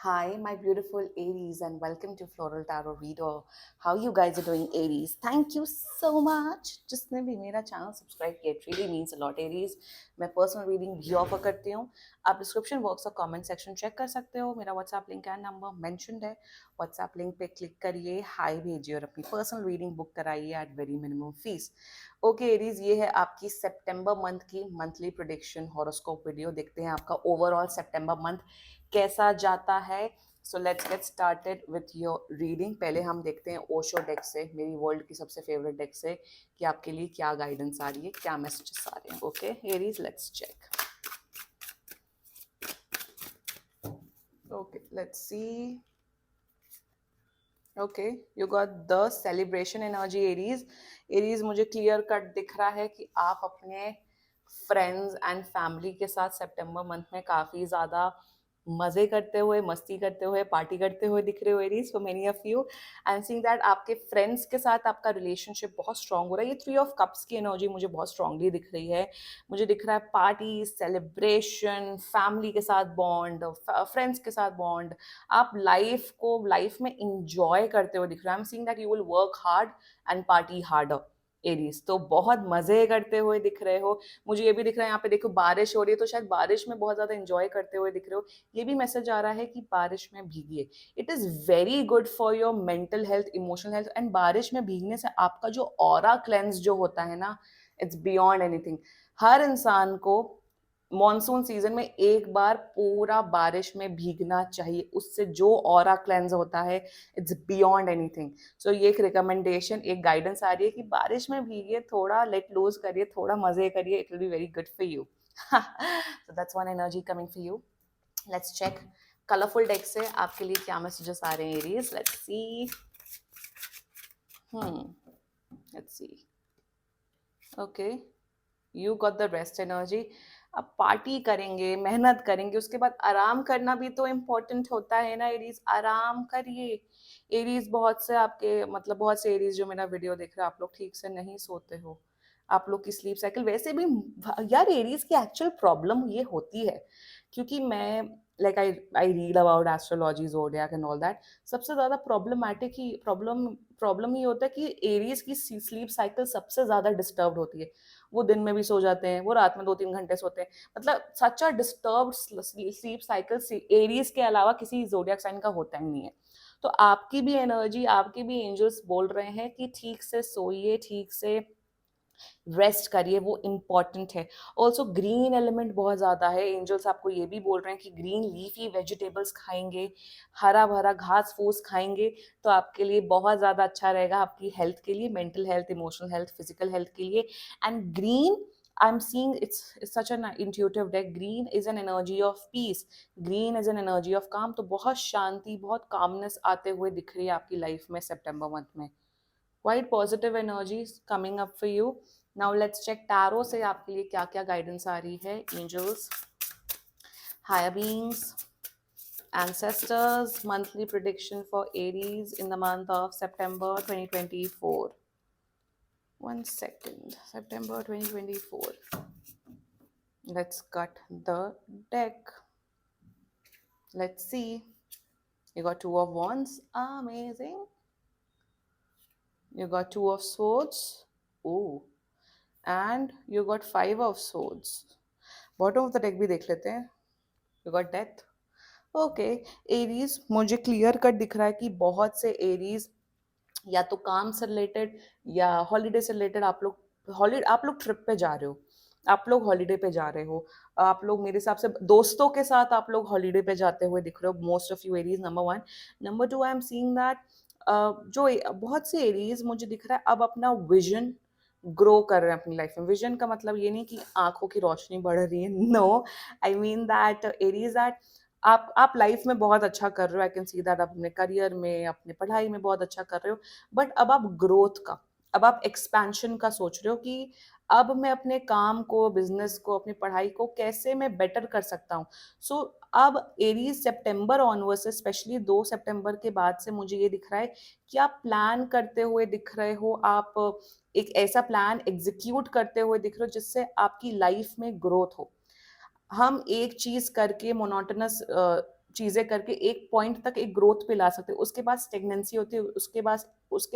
Hi, my beautiful Aries, and welcome to Floral Tarot Reader. How you guys are doing, Aries? Thank you so much. जिसने भी मेरा channel subscribe किया, it really means a lot, Aries. मैं personal reading भी offer करती हूँ. आप description box और कमेंट सेक्शन चेक कर सकते हो. मेरा WhatsApp link and number mentioned है. व्हाट्सएप लिंक पे क्लिक करिए, हाई भेजिए और अपनी पर्सनल रीडिंग बुक कराइए at very minimum fees. Okay Aries, ये है आपकी सितंबर मंथ की मंथली प्रेडिक्शन हॉरोस्कोप वीडियो. देखते हैं आपका ओवरऑल सितंबर मंथ कैसा जाता है. So let's get started with your reading. पहले हम देखते हैं ओशो डेक से, मेरी वर्ल्ड की सबसे फेवरेट डेक से, कि आपके लिए क्या गाइडेंस आ रही है, क्या मैसेजेस आ रहे हैं. Okay Aries, let's check. Okay let's see. Okay, you got the celebration energy Aries. Aries, मुझे क्लियर कट दिख रहा है कि आप अपने फ्रेंड्स एंड फैमिली के साथ सितंबर मंथ में काफ़ी ज़्यादा मज़े करते हुए, मस्ती करते हुए, पार्टी करते हुए दिख रहे हो Aries. For many of you I am seeing that आपके फ्रेंड्स के साथ आपका रिलेशनशिप बहुत स्ट्रांग हो रहा है. ये 3 ऑफ कप्स की एनर्जी मुझे बहुत स्ट्रांगली दिख रही है. मुझे दिख रहा है पार्टी, सेलिब्रेशन, फैमिली के साथ बॉन्ड, फ्रेंड्स के साथ बॉन्ड. आप लाइफ में इंजॉय करते हुए दिख रहे हो. I am seeing that you will work hard and party harder Aries. तो बहुत मजे करते हुए दिख रहे हो. मुझे ये भी दिख रहा है, यहाँ पे देखो बारिश हो रही है, तो शायद बारिश में बहुत ज्यादा एंजॉय करते हुए दिख रहे हो. ये भी मैसेज आ रहा है कि बारिश में भीगिए. It is very good for your mental health, emotional health. And बारिश में भीगने से आपका जो ऑरा क्लेंस जो होता है ना, इट्स बियॉन्ड एनीथिंग. हर इंसान को मॉनसून सीजन में एक बार पूरा बारिश में भीगना चाहिए. उससे जो ऑरा क्लेंस होता है, इट्स बियॉन्ड एनीथिंग. सो ये एक रिकमेंडेशन, एक गाइडेंस आ रही है कि बारिश में भीगिए, थोड़ा लेट लूज करिए, थोड़ा मजे करिए. It will be very good for you. So that's one energy coming for you. Let's check colourful deck से आपके लिए क्या मैसेजेस आ रहे हैं Aries. Let's see. Let's see. Okay, you got the rest energy. अब पार्टी करेंगे, मेहनत करेंगे, उसके बाद आराम करना भी तो इम्पोर्टेंट होता है ना एरीज. आराम करिए एरीज. बहुत से आपके मतलब बहुत से एरीज जो मेरा वीडियो देख रहे हो, आप लोग ठीक से नहीं सोते हो. आप लोग की स्लीप साइकिल वैसे भी, यार एरीज की एक्चुअल प्रॉब्लम ये होती है, क्योंकि मैं like I read about astrology, zodiac and all that. सबसे ज़्यादा प्रॉब्लम ये होता है कि एरीज की स्लीप साइकिल सबसे ज़्यादा डिस्टर्ब होती है. वो दिन में भी सो जाते हैं, वो रात में 2-3 घंटे सोते हैं. मतलब such a disturb sleep cycle Aries के अलावा किसी जोडियक साइन का होता ही नहीं है. तो आपकी भी एनर्जी, आपके भी एंजल्स बोल रहे हैं कि ठीक से सोइए, ठीक से रेस्ट करिए, वो इम्पॉर्टेंट है. ऑल्सो ग्रीन एलिमेंट बहुत ज़्यादा है. एंजल्स आपको ये भी बोल रहे हैं कि ग्रीन लीफी वेजिटेबल्स खाएंगे, हरा भरा घास फूस खाएंगे, तो आपके लिए बहुत ज़्यादा अच्छा रहेगा, आपकी हेल्थ के लिए, mental health, emotional health, physical health के लिए. And green, I'm seeing it's such an intuitive deck. Green is an energy of peace. Green is an energy of calm. तो बहुत शांति, बहुत calmness आते हुए दिख रही है आपकी लाइफ में सितंबर मंथ में. Quite positive energies coming up for you. Now let's check tarot से आपके लिए क्या क्या guidance आ रही है. Angels, higher beings, ancestors, monthly prediction for Aries in the month of September 2024. 1 second. September 2024. Let's cut the deck. Let's see. You got 2 of wands. Amazing. You got 2 of swords. Oh. And you got 5 of swords. Bottom of the deck भी देख लेते हैं. You got death. Okay Aries, मुझे clear cut दिख रहा है कि बहुत से एरीज या तो काम से रिलेटेड या हॉलीडे से रिलेटेड, आप लोग ट्रिप पे जा रहे हो, आप लोग हॉलीडे पे जा रहे हो. आप लोग मेरे हिसाब से दोस्तों के साथ आप लोग हॉलीडे पे जाते हुए दिख रहे हो, most of you Aries. Number 1. Number 2, I am seeing that जो बहुत से एरीज मुझे दिख रहा है अब अपना विजन ग्रो कर रहे हैं अपनी लाइफ में. विजन का मतलब ये नहीं कि आंखों की रोशनी बढ़ रही है, no. I mean that Aries that आप लाइफ में बहुत अच्छा कर रहे हो. आई कैन सी दैट आप अपने करियर में, अपने पढ़ाई में बहुत अच्छा कर रहे हो. बट अब आप ग्रोथ का, अब आप एक्सपेंशन का सोच रहे हो कि अब मैं अपने काम को, बिजनेस को, अपनी पढ़ाई को कैसे मैं बेटर कर सकता हूँ. सो अब एरीज सितंबर ऑनवर्ड से, स्पेशली 2 सितंबर के बाद से मुझे ये दिख रहा है कि आप प्लान करते हुए दिख रहे हो. आप एक ऐसा प्लान एग्जीक्यूट करते हुए दिख रहे हो जिससे आपकी लाइफ में ग्रोथ हो. हम एक चीज करके मोनोटोनस चीजें करके एक पॉइंट तक एक ग्रोथ पे ला सकते हो, उसके बाद स्टेगनेंसी होती है, उसके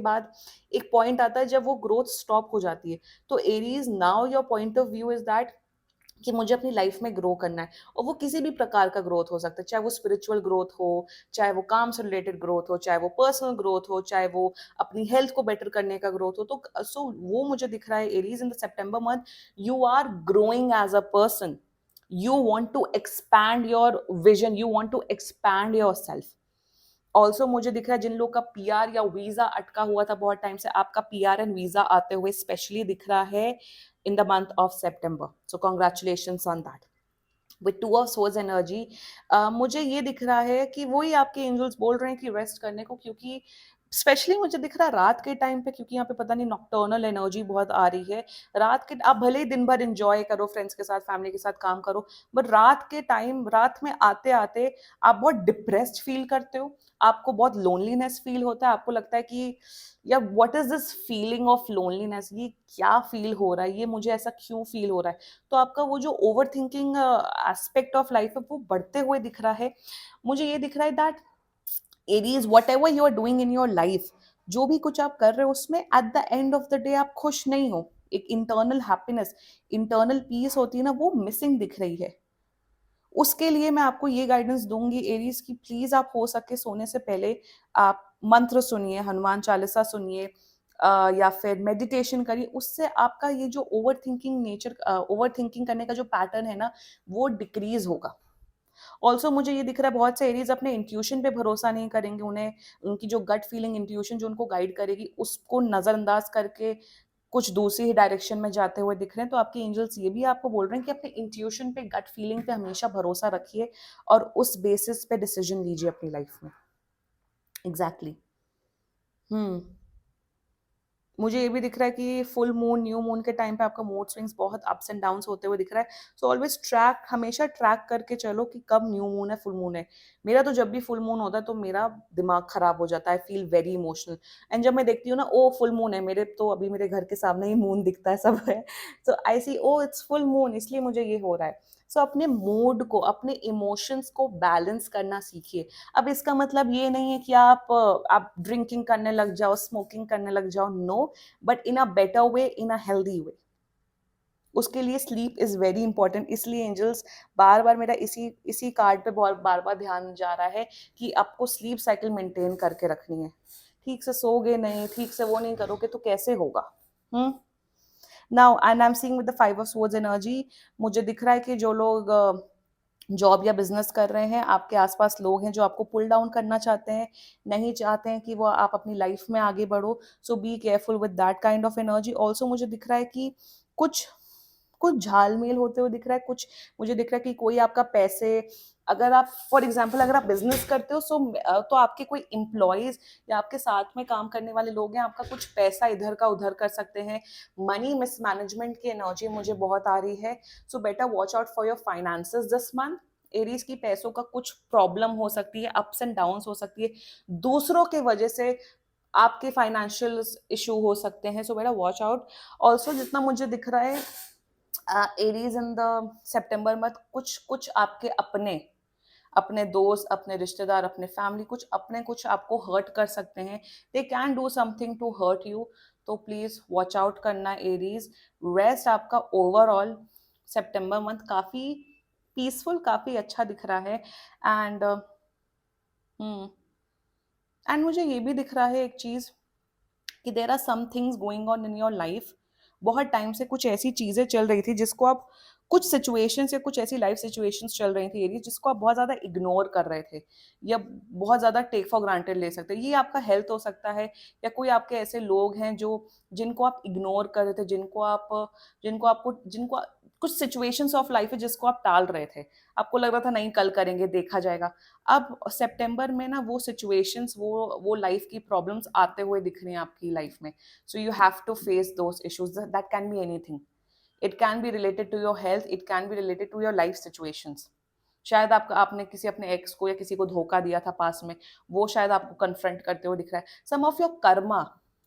बाद एक पॉइंट आता है जब वो ग्रोथ स्टॉप हो जाती है। तो Aries, now your point of view is that कि मुझे अपनी लाइफ में ग्रो करना है, और वो किसी भी प्रकार का ग्रोथ हो सकता है, चाहे वो स्पिरिचुअल ग्रोथ हो, चाहे वो काम से रिलेटेड ग्रोथ हो, चाहे वो पर्सनल ग्रोथ हो, चाहे वो अपनी हेल्थ को बेटर करने का ग्रोथ हो। तो सो वो मुझे दिख रहा है एरीज इन द सितंबर month, you are growing as a person, you want to expand your vision, you want to expand yourself. Also मुझे दिख रहा है जिन लोग का पीआर या वीजा अटका हुआ था बहुत टाइम से, आपका पीआर एंड वीजा आते हुए स्पेशली दिख रहा है in the month of September. So congratulations on that. With two of source energy, मुझे ये दिख रहा है कि वही आपके एंजल्स बोल रहे हैं कि रेस्ट करने को, क्योंकि स्पेशली मुझे दिख रहा है रात के टाइम पे, क्योंकि यहाँ पे पता नहीं नॉक्टर्नल एनर्जी बहुत आ रही है। रात के आप भले ही दिन भर इंजॉय करो, फ्रेंड्स के साथ, फैमिली के साथ काम करो, बट रात के टाइम, रात में आते आते आप बहुत डिप्रेस्ड फील करते हो, आपको बहुत लोनलीनेस फील होता है, आपको लगता है कि या what is this feeling of loneliness, ये क्या फील हो रहा है, ये मुझे ऐसा क्यों फील हो रहा है। तो आपका वो जो over thinking aspect of life है वो बढ़ते हुए दिख रहा है। मुझे ये दिख रहा है that Aries, whatever you are doing in your life, जो भी कुछ आप कर रहे हो उसमें at the end of the day आप खुश नहीं हो, एक इंटरनल हैप्पीनेस, इंटरनल पीस होती है ना, वो मिसिंग दिख रही है। उसके लिए मैं आपको ये गाइडेंस दूंगी एरीज की, प्लीज आप हो सके सोने से पहले आप मंत्र सुनिए, हनुमान चालीसा सुनिए, या फिर मेडिटेशन करिए, उससे आपका ये जो ओवर थिंकिंग करने का जो पैटर्न है ना, वो डिक्रीज होगा। ऑल्सो मुझे ये दिख रहा है बहुत से एरीज अपने इंट्यूशन पे भरोसा नहीं करेंगे, उन्हें उनकी जो गट फीलिंग, इंट्यूशन जो उनको गाइड करेगी, उसको नजरअंदाज करके कुछ दूसरी ही डायरेक्शन में जाते हुए दिख रहे हैं। तो आपके एंजल्स ये भी आपको बोल रहे हैं कि अपने इंट्यूशन पे, गट फीलिंग पे हमेशा भरोसा रखिए और उस बेसिस पे डिसीजन लीजिए अपनी लाइफ में। Exactly exactly. मुझे ये भी दिख रहा है कि फुल मून, न्यू मून के टाइम पे आपका मूड स्विंग्स बहुत अप्स एंड डाउन्स होते हुए दिख रहा है। सो ऑलवेज ट्रैक, हमेशा ट्रैक करके चलो कि कब न्यू मून है, फुल मून है। मेरा तो जब भी फुल मून होता है तो मेरा दिमाग खराब हो जाता है, I feel very emotional. And जब मैं देखती हूँ ना, ओ फुल मून है, मेरे तो अभी मेरे घर के सामने ही मून दिखता है, सब है, सो आई सी ओ इट्स फुल मून, इसलिए मुझे ये हो रहा है। सो अपने मूड को, अपने इमोशंस को बैलेंस करना सीखिए। अब इसका मतलब ये नहीं है कि आप ड्रिंकिंग करने लग जाओ, स्मोकिंग करने लग जाओ, no, but in a better way, in a healthy way. उसके लिए स्लीप इज वेरी इंपॉर्टेंट। इसलिए एंजल्स बार बार मेरा इसी इसी कार्ड पे बहुत बार बार ध्यान जा रहा है कि आपको स्लीप साइकिल मेंटेन करके रखनी है। ठीक से सोगे नहीं, ठीक से वो नहीं करोगे तो कैसे होगा। Now and I am seeing with the five of swords energy, मुझे दिख रहा है कि जो लोग जॉब या बिजनेस कर रहे हैं, आपके आसपास लोग हैं जो आपको पुल डाउन करना चाहते हैं, नहीं चाहते हैं कि वो आप अपनी लाइफ में आगे बढ़ो। So be careful with that kind of energy. Also मुझे दिख रहा है कि कुछ कुछ झालमेल होते हुए दिख रहा है, कुछ मुझे दिख रहा है कि कोई आपका पैसे, अगर आप फॉर एग्जाम्पल अगर आप बिजनेस करते हो, तो आपके कोई एम्प्लॉयज या आपके साथ में काम करने वाले लोग हैं, आपका कुछ पैसा इधर का उधर कर सकते हैं। मनी मिसमैनेजमेंट की एनर्जी मुझे बहुत आ रही है। So better watch out for your finances this month. Aries की पैसों का कुछ प्रॉब्लम हो सकती है, अप्स एंड डाउन्स हो सकती है, दूसरों के वजह से आपके फाइनेंशियल इशू हो सकते हैं। सो बेटा वॉच आउट। ऑल्सो जितना मुझे दिख रहा है एरीज इन द सितंबर मंथ, कुछ कुछ आपके अपने अपने दोस्त, अपने रिश्तेदार, अपने फैमिली, कुछ आपको हर्ट कर सकते हैं, they can do something to hurt you. तो प्लीज वॉच आउट करना एरीज। रेस्ट आपका ओवरऑल सितंबर मंथ काफी पीसफुल, काफी अच्छा दिख रहा है। एंड एंड मुझे ये भी दिख रहा है एक चीज कि there are some things going on in your life. बहुत टाइम से कुछ ऐसी चीजें चल रही थी जिसको आप, कुछ सिचुएशंस या कुछ ऐसी लाइफ सिचुएशंस चल रही थी एरिया जिसको आप बहुत ज्यादा इग्नोर कर रहे थे, या बहुत ज्यादा टेक फॉर ग्रांटेड ले सकते हैं। ये आपका हेल्थ हो सकता है, या कोई आपके ऐसे लोग हैं जो, जिनको आप इग्नोर कर रहे थे, जिनको कुछ सिचुएशंस ऑफ लाइफ है जिसको आप टाल रहे थे, आपको लग रहा था नहीं कल करेंगे, देखा जाएगा। अब सितंबर में ना वो सिचुएशंस, वो लाइफ की प्रॉब्लम्स आते हुए दिख रही हैं आपकी लाइफ में। So you have to face those issues, that can be anything. It can be related to your health, it can be related to your life situations. शायद आपने किसी अपने एक्स को या किसी को धोखा दिया था पास में, वो शायद आपको कन्फ्रंट करते हुए दिख रहा है। Some of your karma,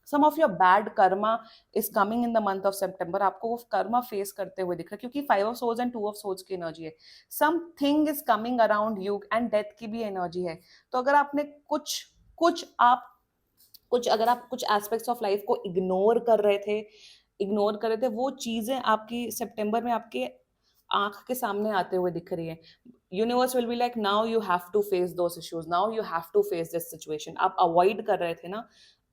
some of your bad karma is coming in the month of September. आपको वो कर्मा फेस करते हुए दिख रहा है, क्योंकि 5 of swords and 2 of swords की एनर्जी है. Something is coming around you and death की भी एनर्जी है. तो अगर आपने अगर आप कुछ एस्पेक्ट्स ऑफ लाइफ को इग्नोर कर रहे थे, वो चीजें आपकी सितंबर में आपके आंख के सामने आते हुए दिख रही है. Universe will be like, now you have to face those issues, now you have to face this situation. आप अवॉइड कर रहे थे ना,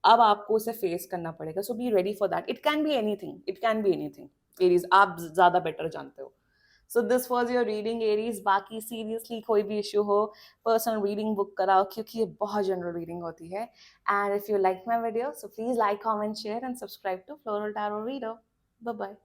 अब आपको उसे फेस करना पड़ेगा. So be ready for that. It can be anything Aries, आप ज्यादा बेटर जानते हो. So this was your reading Aries. बाकी सीरियसली कोई भी इश्यू हो, पर्सनल रीडिंग बुक कराओ, क्योंकि ये बहुत जनरल रीडिंग होती है. And if you like my video, so please like, comment, share and subscribe to floral tarot reader. Bye bye.